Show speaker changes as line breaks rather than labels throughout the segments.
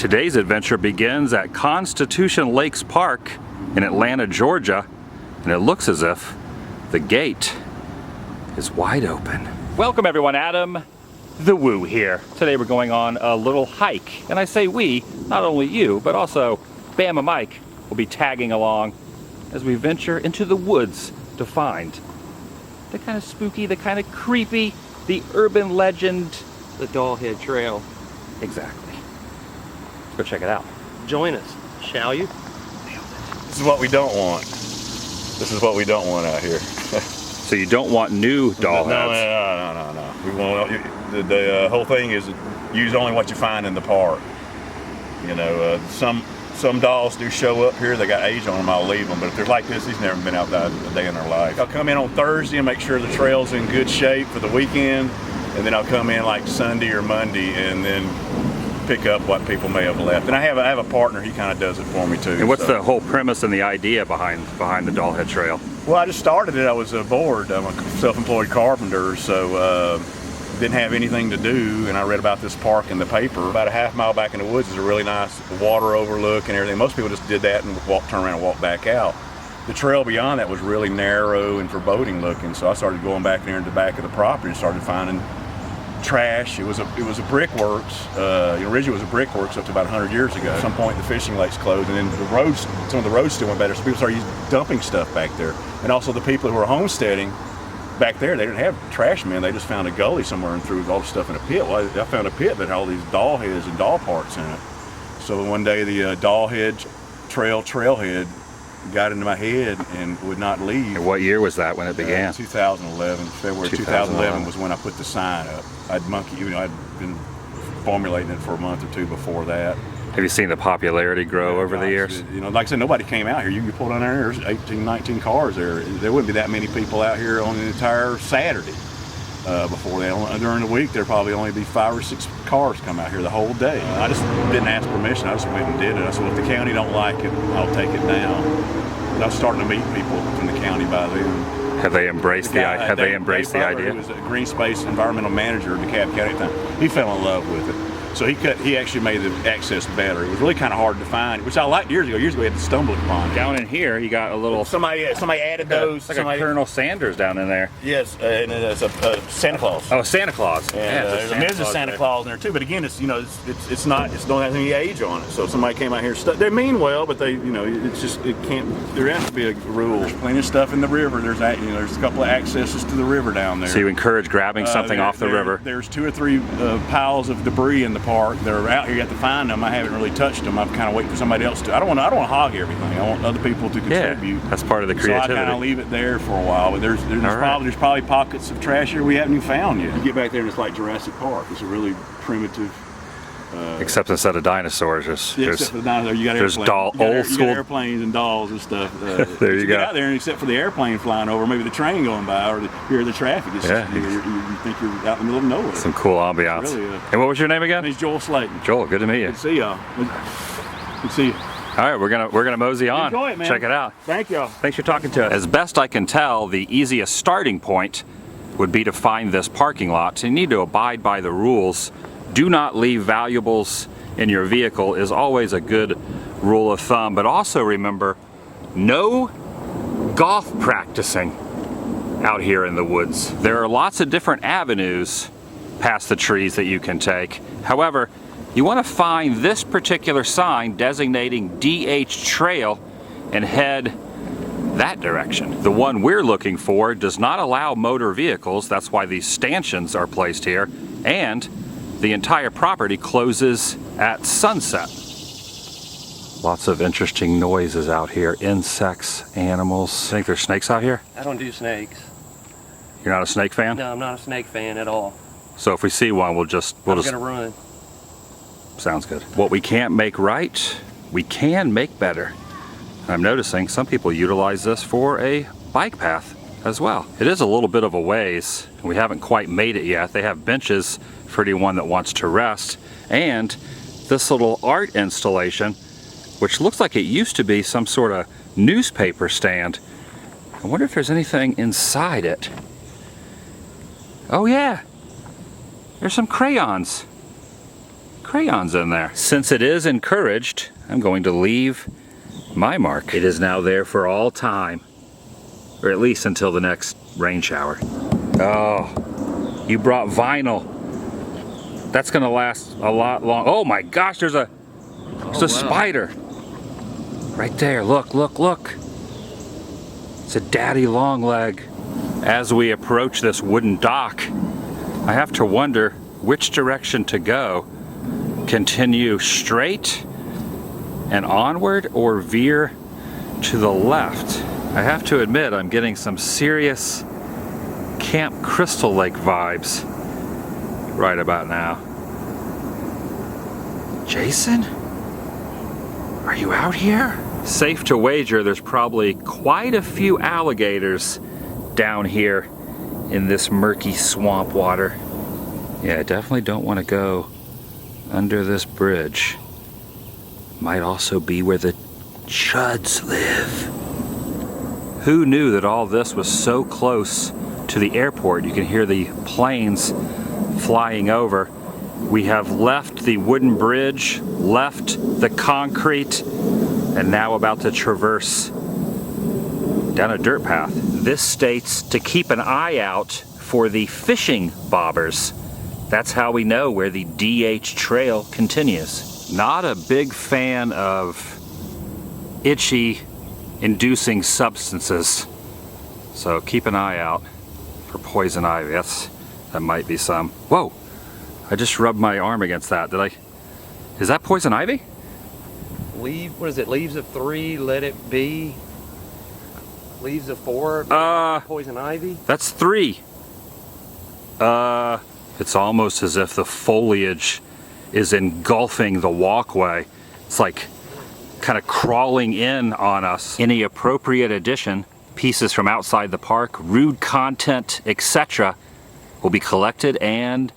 Today's adventure begins at Constitution Lakes Park in Atlanta, Georgia, and it looks as if the gate is wide open. Welcome everyone, Adam the Woo here. Today we're going on a little hike, and I say we, not only you, but also Bama Mike will be tagging along as we venture into the woods to find the kind of spooky, the kind of creepy, the urban legend,
the Dollhead Trail.
Exactly. Let's go check it out.
Join us, shall you?
This is what we don't want. This is what we don't want out here.
So you don't want new doll heads?
No. We want the whole thing is use only what you find in the park. You know, some dolls do show up here. They got age on them. I'll leave them. But if they're like this, these never been out a day in their life. I'll come in on Thursday and make sure the trail's in good shape for the weekend, and then I'll come in like Sunday or Monday and then pick up what people may have left. And I have a partner, he kind of does it for me too.
And what's the whole premise and the idea behind the Dollhead Trail?
Well, I just started it. I was bored. I'm a self-employed carpenter, so didn't have anything to do, and I read about this park in the paper. About a half mile back in the woods is a really nice water overlook and everything. Most people just did that and turn around and walk back out. The trail beyond that was really narrow and foreboding looking, so I started going back there in the back of the property and started finding trash. It was a brickworks. Originally it was a brickworks up to about 100 years ago. At some point the fishing lakes closed, and then some of the roads still went better, so people started dumping stuff back there. And also the people who were homesteading back there, they didn't have trash men. They just found a gully somewhere and threw all the stuff in a pit. Well, I found a pit that had all these doll heads and doll parts in it. So one day the Dollhead trailhead got into my head and would not leave.
And what year was that when it began?
2011. February 2011 was when I put the sign up. I'd been formulating it for a month or two before that.
Have you seen the popularity grow over the years?
You know, like I said, nobody came out here. You pull down there, there's 18, 19 cars there. There wouldn't be that many people out here on the entire Saturday before that. During the week, there'd probably only be 5 or 6 cars come out here the whole day. I just didn't ask permission. I just went and did it. I said, well, if the county don't like it, I'll take it down. And I was starting to meet people from the county by then.
Have they embraced the idea?
He was a green space environmental manager in DeKalb County at the time. He fell in love with it. So he actually made the access better. It was really kind of hard to find, which I liked years ago. Years ago, we had to stumble upon.
Down in here, you got a little.
Somebody added those.
Like a Colonel Sanders down in there.
Yes, and it's a Santa Claus.
Oh, Santa Claus.
Yeah, there's a Santa Claus in there too. But again, it's don't have any age on it. So if somebody came out here, they mean well, but they, it can't. There has to be a rule. There's plenty of stuff in the river. There's a couple of accesses to the river down there.
So you encourage grabbing something off the river.
There's 2 or 3 piles of debris in the park. They're out here. You have to find them. I haven't really touched them. I'm kind of waiting for somebody else to. I don't want to hog everything. I want other people to contribute.
Yeah, that's part of the creativity.
So I kind of leave it there for a while. But there's probably pockets of trash here we haven't even found yet. You get back there and it's like Jurassic Park. It's a really primitive.
Except instead of dinosaurs,
except for the dinosaurs, you got
there's
airplanes.
old school
airplanes and dolls and stuff.
There you go.
Get out there, and except for the airplane flying over, maybe the train going by, or hear the traffic. It's
yeah.
You think you're out in the middle of nowhere.
Some cool ambiance.
Really,
and what was your name again?
My name's Joel Slayton.
Joel, good to meet you.
Good to see y'all. Good to see you.
All right, we're gonna mosey on.
Enjoy it, man.
Check it out.
Thank y'all.
Thanks for talking to us. As best I can tell, the easiest starting point would be to find this parking lot. So you need to abide by the rules. Do not leave valuables in your vehicle is always a good rule of thumb, but also remember, no golf practicing out here in the woods. There are lots of different avenues past the trees that you can take. However, you want to find this particular sign designating DH Trail and head that direction. The one we're looking for does not allow motor vehicles. That's why these stanchions are placed here, and the entire property closes at sunset. Lots of interesting noises out here. Insects, animals. Think there's snakes out here?
I don't do snakes.
You're not a snake fan?
No, I'm not a snake fan at all.
So if we see one, we'll just
gonna run.
Sounds good. What we can't make right, we can make better. I'm noticing some people utilize this for a bike path as well. It is a little bit of a ways. We haven't quite made it yet. They have benches for anyone that wants to rest, and this little art installation, which looks like it used to be some sort of newspaper stand. I wonder if there's anything inside it. Oh yeah, there's some crayons crayons in there. Since it is encouraged, I'm going to leave my mark. It is now there for all time, or at least until the next rain shower. Oh, you brought vinyl. That's gonna last a lot long. Oh my gosh, there's a spider. Right there, look, look, look. It's a daddy long leg. As we approach this wooden dock, I have to wonder which direction to go. Continue straight and onward or veer to the left. I have to admit I'm getting some serious Camp Crystal Lake vibes right about now. Jason? Are you out here? Safe to wager there's probably quite a few alligators down here in this murky swamp water. Yeah, I definitely don't want to go under this bridge. Might also be where the chuds live. Who knew that all this was so close to the airport? You can hear the planes flying over. We have left the wooden bridge, left the concrete, and now about to traverse down a dirt path. This states to keep an eye out for the fishing bobbers. That's how we know where the DH trail continues. Not a big fan of itchy inducing substances, so keep an eye out for poison ivy. That might be some. Whoa, I just rubbed my arm against that. Is that poison ivy?
What is it? Leaves of 3, let it be. Leaves of 4, poison ivy.
That's 3. It's almost as if the foliage is engulfing the walkway. It's like kind of crawling in on us. Any appropriate addition, pieces from outside the park, rude content, etc., will be collected and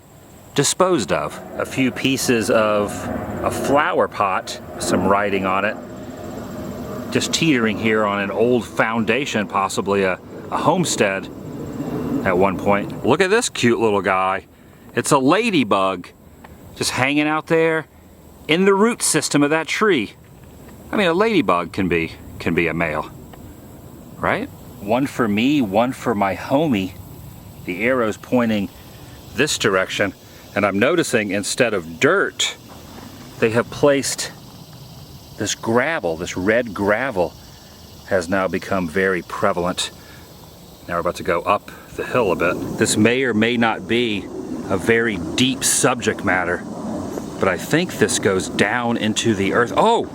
disposed of. A few pieces of a flower pot, some writing on it, just teetering here on an old foundation, possibly a homestead at one point. Look at this cute little guy. It's a ladybug just hanging out there in the root system of that tree. I mean, a ladybug can be a male, right? One for me, one for my homie. The arrow's pointing this direction, and I'm noticing instead of dirt, they have placed this gravel, this red gravel has now become very prevalent. Now we're about to go up the hill a bit. This may or may not be a very deep subject matter, but I think this goes down into the earth. Oh!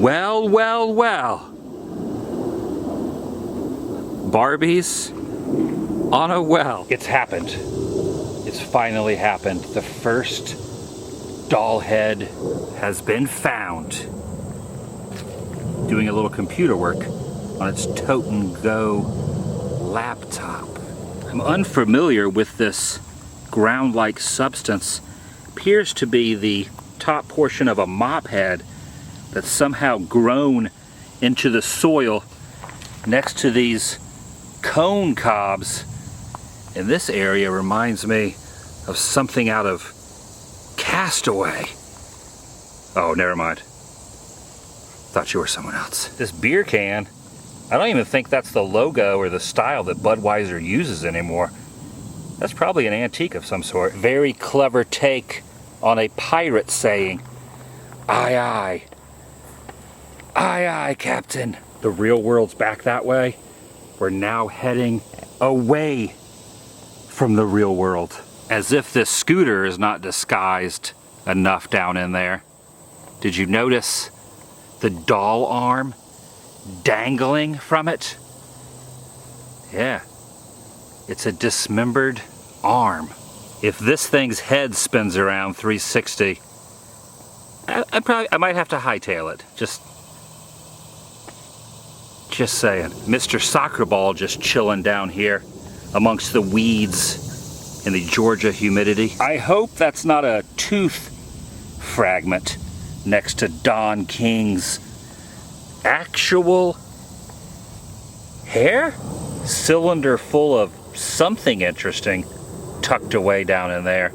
Well, well, well. Barbies on a well. It's happened. It's finally happened. The first doll head has been found. Doing a little computer work on its Tote & Go laptop. I'm unfamiliar with this ground-like substance. Appears to be the top portion of a mop head that's somehow grown into the soil next to these cone cobs. In this area reminds me of something out of Castaway. Oh, never mind. Thought you were someone else. This beer can, I don't even think that's the logo or the style that Budweiser uses anymore. That's probably an antique of some sort. Very clever take on a pirate saying, "Aye, aye. Aye, aye, Captain." The real world's back that way. We're now heading away from the real world. As if this scooter is not disguised enough down in there. Did you notice the doll arm dangling from it? Yeah, it's a dismembered arm. If this thing's head spins around 360, I might have to hightail it. Just saying. Mr. Soccer Ball just chilling down here amongst the weeds in the Georgia humidity. I hope that's not a tooth fragment next to Don King's actual hair? Cylinder full of something interesting tucked away down in there.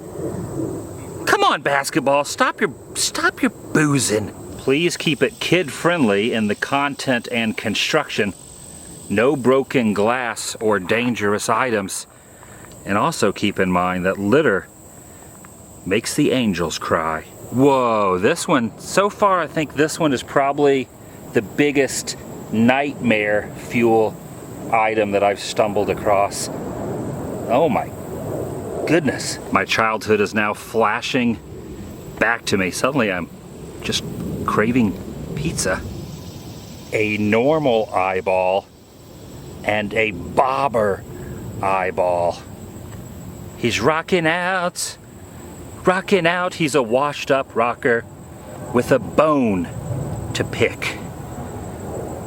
Come on, basketball, stop your boozing. Please keep it kid-friendly in the content and construction. No broken glass or dangerous items. And also keep in mind that litter makes the angels cry. Whoa, this one, so far I think this one is probably the biggest nightmare fuel item that I've stumbled across. Oh my goodness. My childhood is now flashing back to me. Suddenly I'm just craving pizza. A normal eyeball and a bobber eyeball. He's rocking out. He's a washed up rocker with a bone to pick.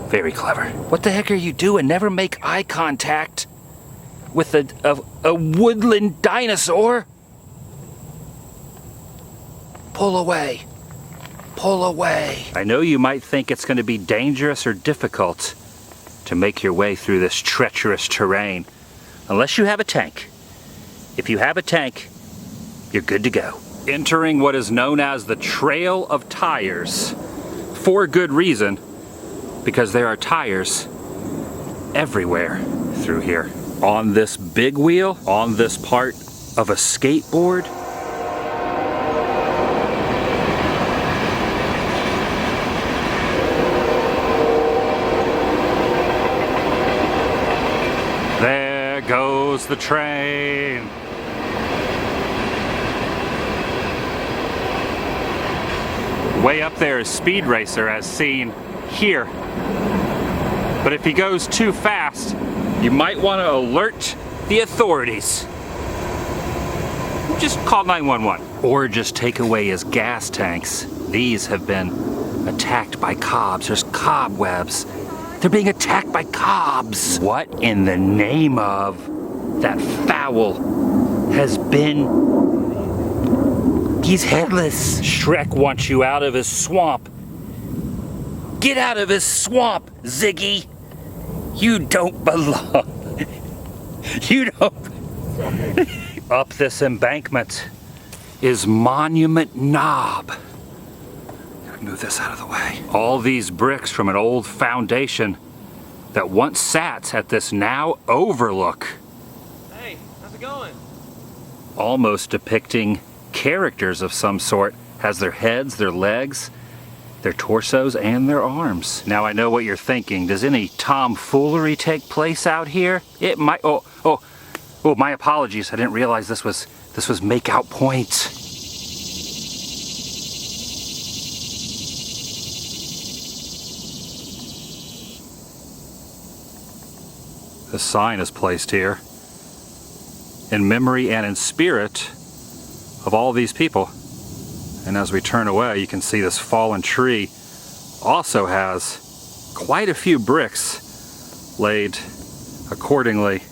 Very clever. What the heck are you doing? Never make eye contact with a woodland dinosaur. Pull away. Pull away. I know you might think it's going to be dangerous or difficult to make your way through this treacherous terrain, unless you have a tank. If you have a tank, you're good to go. Entering what is known as the Trail of Tires, for good reason, because there are tires everywhere through here. On this big wheel, on this part of a skateboard, there goes the train. Way up there is Speed Racer as seen here. But if he goes too fast, you might want to alert the authorities. Just call 911. Or just take away his gas tanks. These have been attacked by cobs. There's cobwebs. They're being attacked by cobs. What in the name of that fowl has been... He's headless. Shrek wants you out of his swamp. Get out of his swamp, Ziggy. You don't belong. You don't. Up this embankment is Monument Knob. Gotta move this out of the way. All these bricks from an old foundation that once sat at this now overlook.
Hey, how's it going?
Almost depicting characters of some sort. Has their heads, their legs, their torsos, and their arms. Now I know what you're thinking. Does any tomfoolery take place out here? It might. Oh, my apologies. I didn't realize this was Makeout Point. The sign is placed here in memory and in spirit of all these people. And as we turn away, you can see this fallen tree also has quite a few bricks laid accordingly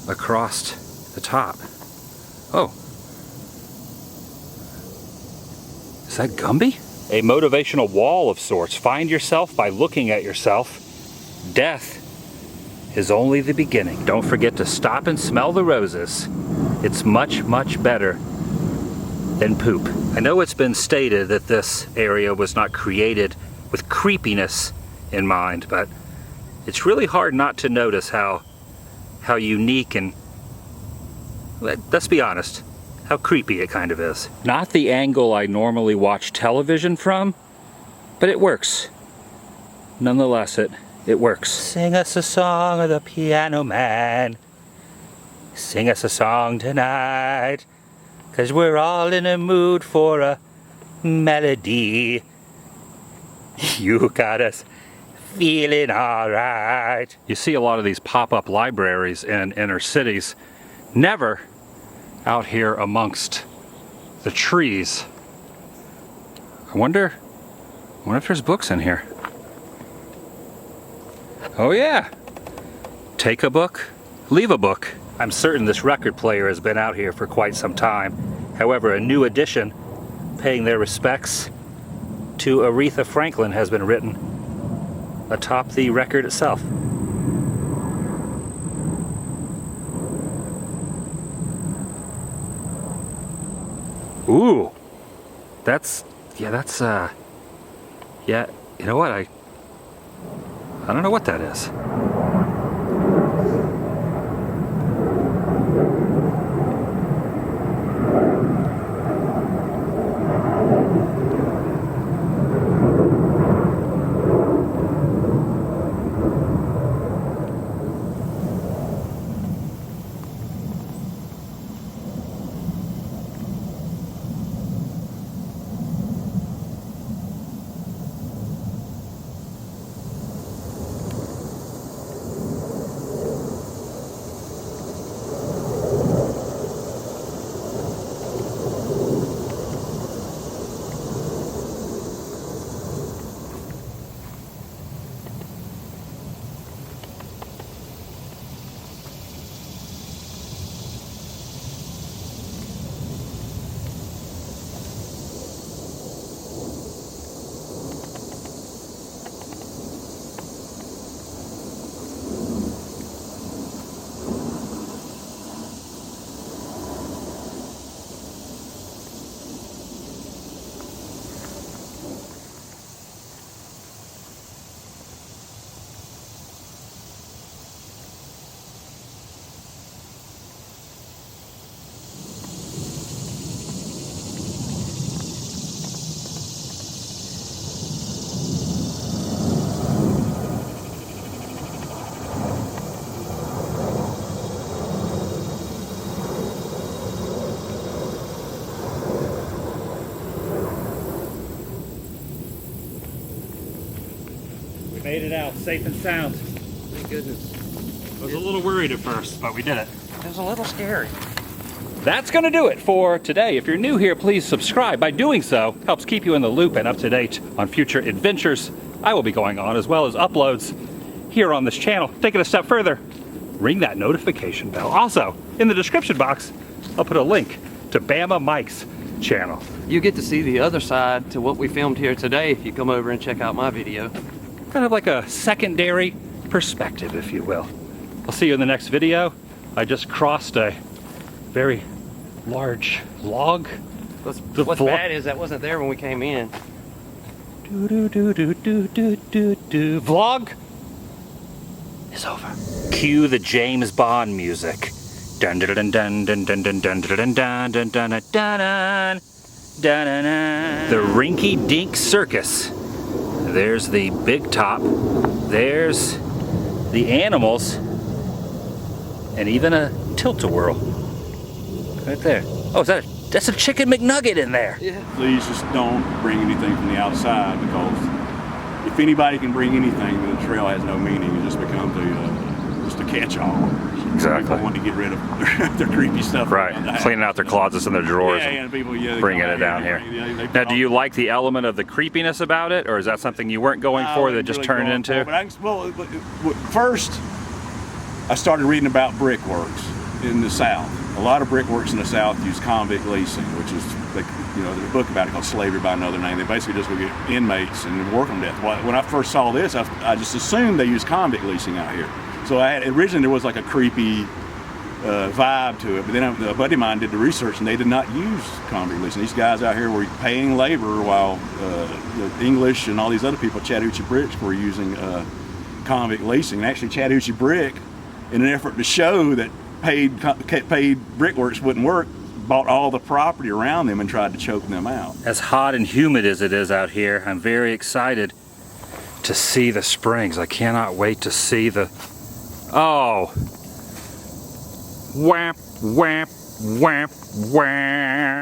across the top. Oh. Is that Gumby? A motivational wall of sorts. Find yourself by looking at yourself. Death is only the beginning. Don't forget to stop and smell the roses. It's much, much better than poop. I know it's been stated that this area was not created with creepiness in mind, but it's really hard not to notice how unique and, let's be honest, how creepy it kind of is. Not the angle I normally watch television from, but it works. Nonetheless, it works. Sing us a song of the Piano Man. Sing us a song tonight, 'cause we're all in a mood for a melody. You got us feeling alright. You see a lot of these pop-up libraries in inner cities, never out here amongst the trees. I wonder if there's books in here. Oh yeah. Take a book, leave a book. I'm certain this record player has been out here for quite some time. However, a new edition paying their respects to Aretha Franklin has been written atop the record itself. Ooh, yeah, you know what, I don't know what that is. Made it out safe and sound.
Thank goodness.
I was a little worried at first, but we did it.
It was a little scary.
That's going to do it for today. If you're new here, please subscribe. By doing so, helps keep you in the loop and up to date on future adventures I will be going on, as well as uploads here on this channel. Take it a step further, ring that notification bell. Also, in the description box, I'll put a link to Bama Mike's channel.
You get to see the other side to what we filmed here today if you come over and check out my video.
Kind of like a secondary perspective, if you will. I'll see you in the next video. I just crossed a very large log.
What's bad is that wasn't there when we came in.
Vlog is over. Cue the James Bond music. Dun dun dun dun dun dun dun dun dun dun dun dun dun dun. The Rinky Dink Circus. There's the big top. There's the animals. And even a tilt-a-whirl. Right there. Oh, that's a chicken McNugget in there.
Yeah.
Please just don't bring anything from the outside, because if anybody can bring anything, then the trail has no meaning. It just becomes just a catch-all.
Exactly.
People want to get rid of their creepy stuff.
Right. Cleaning out their closets and their drawers.
Yeah, and people,
bringing it down here. Now, do you like the element of the creepiness about it, or is that something you weren't going for that just turned into?
First, I started reading about brickworks in the South. A lot of brickworks in the South use convict leasing, which is, there's a book about it called Slavery by Another Name. They basically just would get inmates and work them to death. When I first saw this, I just assumed they used convict leasing out here. So originally there was like a creepy vibe to it, but then a buddy of mine did the research and they did not use convict leasing. These guys out here were paying labor while the English and all these other people, Chattahoochee Bricks, were using convict leasing. And actually Chattahoochee Brick, in an effort to show that paid brickworks wouldn't work, bought all the property around them and tried to choke them out.
As hot and humid as it is out here, I'm very excited to see the springs. I cannot wait to see the... Oh! Whap, whap, whap, whap.